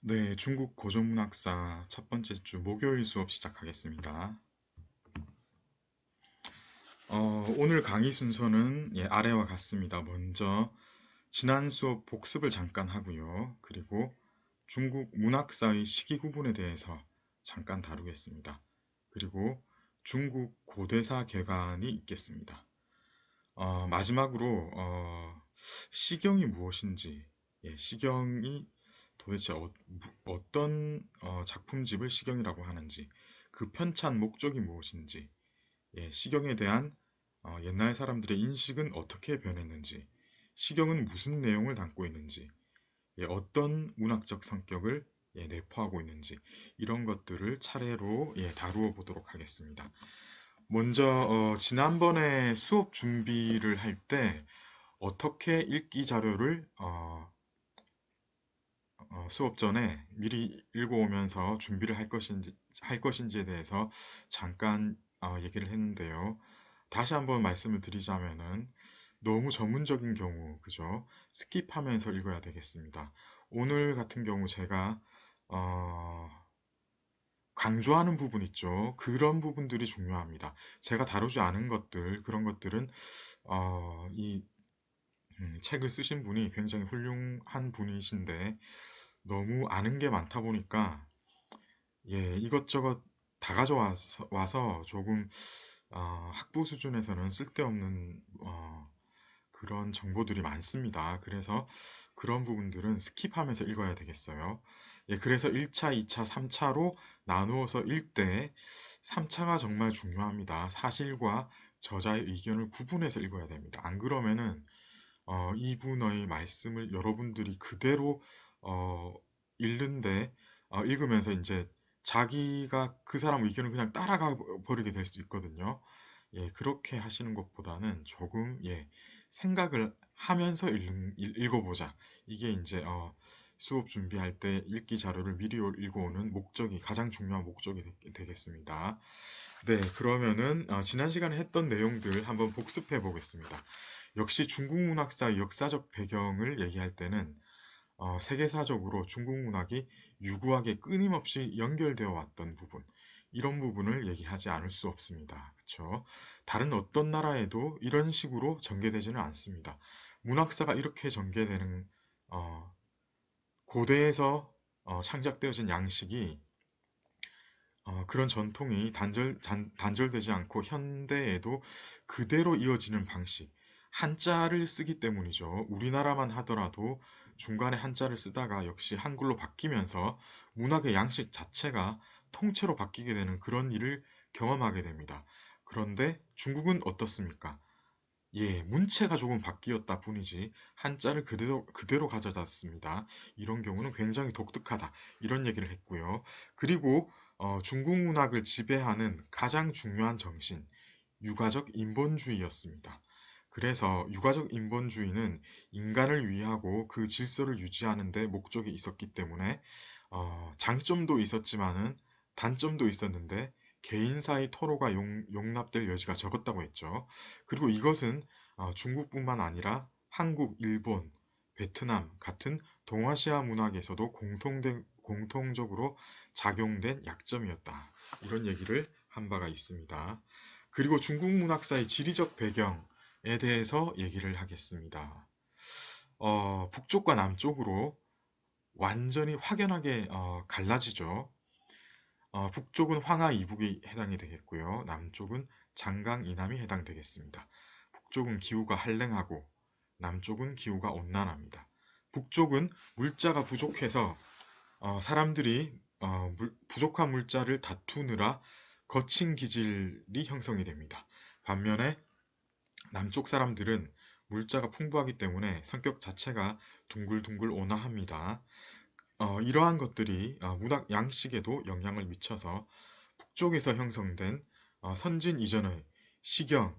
네, 중국 고전문학사 첫 번째 주 목요일 수업 시작하겠습니다. 오늘 강의 순서는 아래와 같습니다. 먼저 지난 수업 복습을 잠깐 하고요. 그리고 중국 문학사의 시기 구분에 대해서 잠깐 다루겠습니다. 그리고 중국 고대사 개관이 있겠습니다. 마지막으로 시경이 무엇인지, 시경이 도대체 떤 작품집을 시경이라고 하는지, 그 편찬 목적이 무엇인지, 시경에 대한 옛날 사람들의 인식은 어떻게 변했는지, 시경은 무슨 내용을 담고 있는지, 어떤 문학적 성격을 내포하고 있는지, 이런 것들을 차례로 다루어 보도록 하겠습니다. 먼저 지난번에 수업 준비를 할 때 어떻게 읽기 자료를 수업 전에 미리 읽어오면서 준비를 할 것인지에 대해서 잠깐 얘기를 했는데요. 다시 한번 말씀을 드리자면은 너무 전문적인 경우, 그죠? 스킵하면서 읽어야 되겠습니다. 오늘 같은 경우 제가 어, 강조하는 부분 있죠. 그런 부분들이 중요합니다. 제가 다루지 않은 것들, 그런 것들은 이 책을 쓰신 분이 굉장히 훌륭한 분이신데 너무 아는 게 많다 보니까 이것저것 다 가져와서 조금 학부 수준에서는 쓸데없는 그런 정보들이 많습니다. 그래서 그런 부분들은 스킵하면서 읽어야 되겠어요. 그래서 1차, 2차, 3차로 나누어서 읽 때 3차가 정말 중요합니다. 사실과 저자의 의견을 구분해서 읽어야 됩니다. 안 그러면은 이분의 말씀을 여러분들이 그대로 어, 읽는데 읽으면서 이제 자기가 그 사람 의견을 그냥 따라가 버리게 될 수도 있거든요. 그렇게 하시는 것보다는 조금 생각을 하면서 읽어보자. 이게 이제 수업 준비할 때 읽기 자료를 미리 읽어오는 목적이 가장 중요한 목적이 되겠습니다. 네, 그러면은 지난 시간에 했던 내용들 한번 복습해 보겠습니다. 역시 중국 문학사의 역사적 배경을 얘기할 때는 세계사적으로 중국 문학이 유구하게 끊임없이 연결되어 왔던 부분, 이런 부분을 얘기하지 않을 수 없습니다. 그렇죠? 다른 어떤 나라에도 이런 식으로 전개되지는 않습니다. 문학사가 이렇게 전개되는 고대에서 창작되어진 양식이 그런 전통이 단절되지 않고 현대에도 그대로 이어지는 방식, 한자를 쓰기 때문이죠. 우리나라만 하더라도 중간에 한자를 쓰다가 역시 한글로 바뀌면서 문학의 양식 자체가 통째로 바뀌게 되는 그런 일을 경험하게 됩니다. 그런데 중국은 어떻습니까? 문체가 조금 바뀌었다 뿐이지 한자를 그대로 가져다 씁니다. 이런 경우는 굉장히 독특하다. 이런 얘기를 했고요. 그리고 중국 문학을 지배하는 가장 중요한 정신, 유가적 인본주의였습니다. 그래서 유가적 인본주의는 인간을 위하고 그 질서를 유지하는 데 목적이 있었기 때문에 장점도 있었지만은 단점도 있었는데 개인사의 토로가 용납될 여지가 적었다고 했죠. 그리고 이것은 중국뿐만 아니라 한국, 일본, 베트남 같은 동아시아 문학에서도 공통적으로 작용된 약점이었다. 이런 얘기를 한 바가 있습니다. 그리고 중국 문학사의 지리적 배경에 대해서 얘기를 하겠습니다. 북쪽과 남쪽으로 완전히 확연하게 갈라지죠. 북쪽은 황하 이북이 해당이 되겠고요. 남쪽은 장강 이남이 해당되겠습니다. 북쪽은 기후가 한랭하고 남쪽은 기후가 온난합니다. 북쪽은 물자가 부족해서 사람들이 부족한 물자를 다투느라 거친 기질이 형성이 됩니다. 반면에 남쪽 사람들은 물자가 풍부하기 때문에 성격 자체가 둥글둥글 온화합니다. 이러한 것들이 문학 양식에도 영향을 미쳐서 북쪽에서 형성된 선진 이전의 시경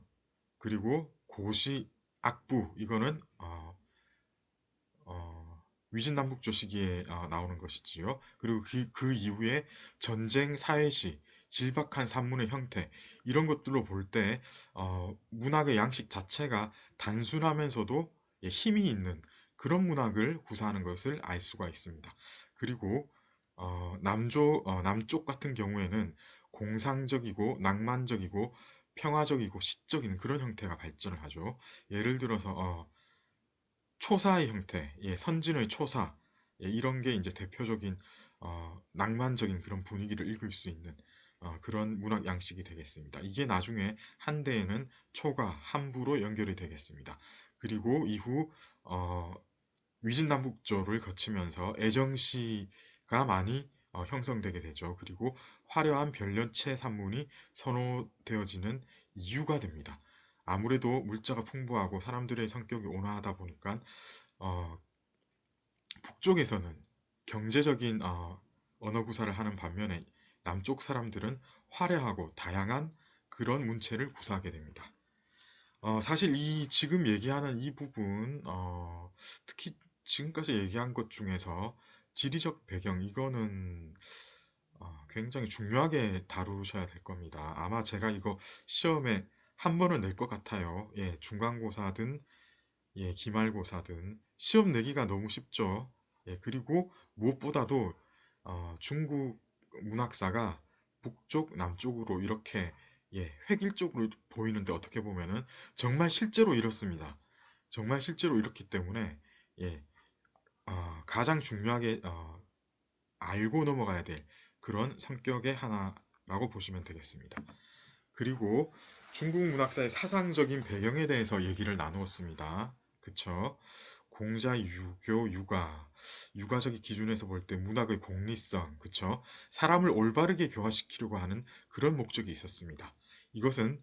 그리고 고시 악부 이거는 위진남북조 시기에 나오는 것이지요. 그리고 그 이후에 전쟁 사회시 질박한 산문의 형태 이런 것들로 볼 때 문학의 양식 자체가 단순하면서도 힘이 있는 그런 문학을 구사하는 것을 알 수가 있습니다. 그리고 남쪽 같은 경우에는 공상적이고 낭만적이고 평화적이고 시적인 그런 형태가 발전을 하죠. 예를 들어서 초사의 형태, 예, 선진의 초사, 예, 이런 게 이제 대표적인 낭만적인 그런 분위기를 읽을 수 있는 그런 문학 양식이 되겠습니다. 이게 나중에 한대에는 초가, 함부로 연결이 되겠습니다. 그리고 이후 어, 위진남북조를 거치면서 애정시가 많이 형성되게 되죠. 그리고 화려한 별년체 산문이 선호되어지는 이유가 됩니다. 아무래도 물자가 풍부하고 사람들의 성격이 온화하다 보니까 어, 북쪽에서는 경제적인 언어 구사를 하는 반면에 남쪽 사람들은 화려하고 다양한 그런 문체를 구사하게 됩니다. 사실 이 지금 얘기하는 이 부분, 특히 지금까지 얘기한 것 중에서 지리적 배경, 이거는 굉장히 중요하게 다루셔야 될 겁니다. 아마 제가 이거 시험에 한 번은 낼 것 같아요. 예, 중간고사든, 예, 기말고사든. 시험 내기가 너무 쉽죠. 예, 그리고 무엇보다도 중국 문학사가 북쪽, 남쪽으로 이렇게 예, 획일적으로 보이는데 어떻게 보면은 정말 실제로 이렇습니다. 정말 실제로 이렇기 때문에 예, 가장 중요하게 알고 넘어가야 될 그런 성격의 하나라고 보시면 되겠습니다. 그리고 중국 문학사의 사상적인 배경에 대해서 얘기를 나누었습니다. 그쵸? 공자, 유교, 육아. 육아적인 기준에서 볼 때 문학의 공리성, 그쵸? 사람을 올바르게 교화시키려고 하는 그런 목적이 있었습니다. 이것은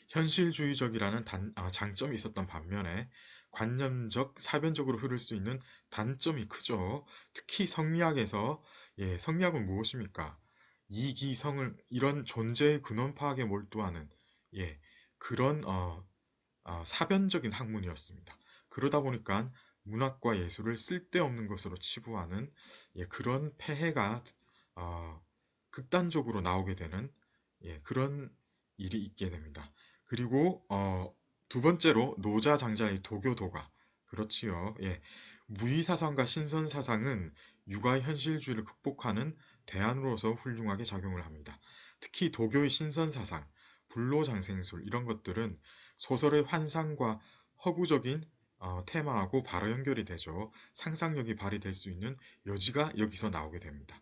현실주의적이라는 장점이 있었던 반면에 관념적, 사변적으로 흐를 수 있는 단점이 크죠. 특히 성리학에서, 예, 성리학은 무엇입니까? 이기성을, 이런 존재의 근원 파악에 몰두하는, 예, 그런, 사변적인 학문이었습니다. 그러다 보니까 문학과 예술을 쓸데없는 것으로 치부하는, 예, 그런 폐해가, 어, 극단적으로 나오게 되는, 예, 그런 일이 있게 됩니다. 그리고 두 번째로 노자장자의 도교도가 그렇지요. 예. 무의사상과 신선사상은 육아의 현실주의를 극복하는 대안으로서 훌륭하게 작용을 합니다. 특히 도교의 신선사상, 불로장생술 이런 것들은 소설의 환상과 허구적인 테마하고 바로 연결이 되죠. 상상력이 발휘될 수 있는 여지가 여기서 나오게 됩니다.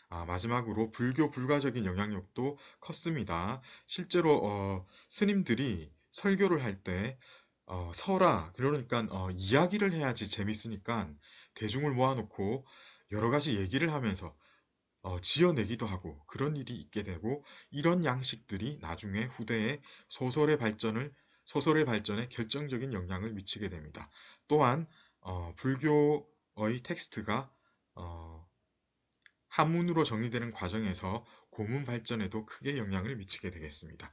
마지막으로 불교 불가적인 영향력도 컸습니다. 실제로 스님들이 설교를 할 때 설화 그러니까 이야기를 해야지 재밌으니까 대중을 모아놓고 여러 가지 얘기를 하면서 지어내기도 하고 그런 일이 있게 되고 이런 양식들이 나중에 후대에 소설의 발전에 결정적인 영향을 미치게 됩니다. 또한 불교의 텍스트가 어, 한문으로 정의되는 과정에서 고문 발전에도 크게 영향을 미치게 되겠습니다.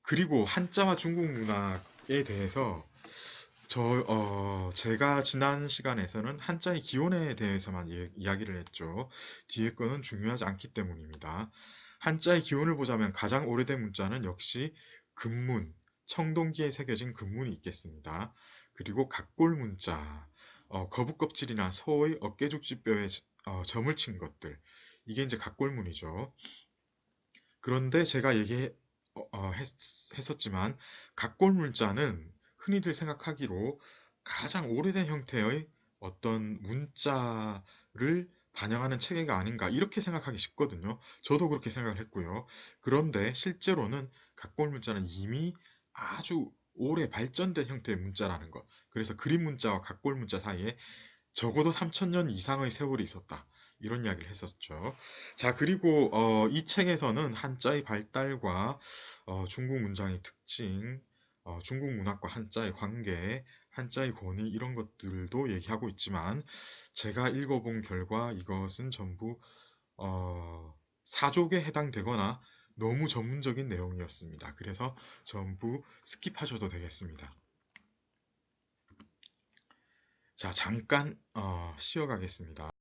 그리고 한자와 중국 문학에 대해서 제가 지난 시간에서는 한자의 기원에 대해서만 이야기를 했죠. 뒤에 거는 중요하지 않기 때문입니다. 한자의 기원을 보자면 가장 오래된 문자는 역시 금문, 청동기에 새겨진 금문이 있겠습니다. 그리고 각골 문자, 거북껍질이나 소의 어깨죽지뼈에 점을 친 것들, 이게 이제 각골문이죠. 그런데 제가 했었지만 각골 문자는 흔히들 생각하기로 가장 오래된 형태의 어떤 문자를 반영하는 체계가 아닌가 이렇게 생각하기 쉽거든요. 저도 그렇게 생각을 했고요. 그런데 실제로는 각골 문자는 이미 아주 오래 발전된 형태의 문자라는 것. 그래서 그림 문자와 각골 문자 사이에 적어도 3,000년 이상의 세월이 있었다. 이런 이야기를 했었죠. 자, 그리고 이 책에서는 한자의 발달과 중국 문장의 특징, 중국 문학과 한자의 관계, 한자의 권위 이런 것들도 얘기하고 있지만 제가 읽어본 결과 이것은 전부 사족에 해당되거나 너무 전문적인 내용이었습니다. 그래서 전부 스킵하셔도 되겠습니다. 자, 잠깐 쉬어가겠습니다.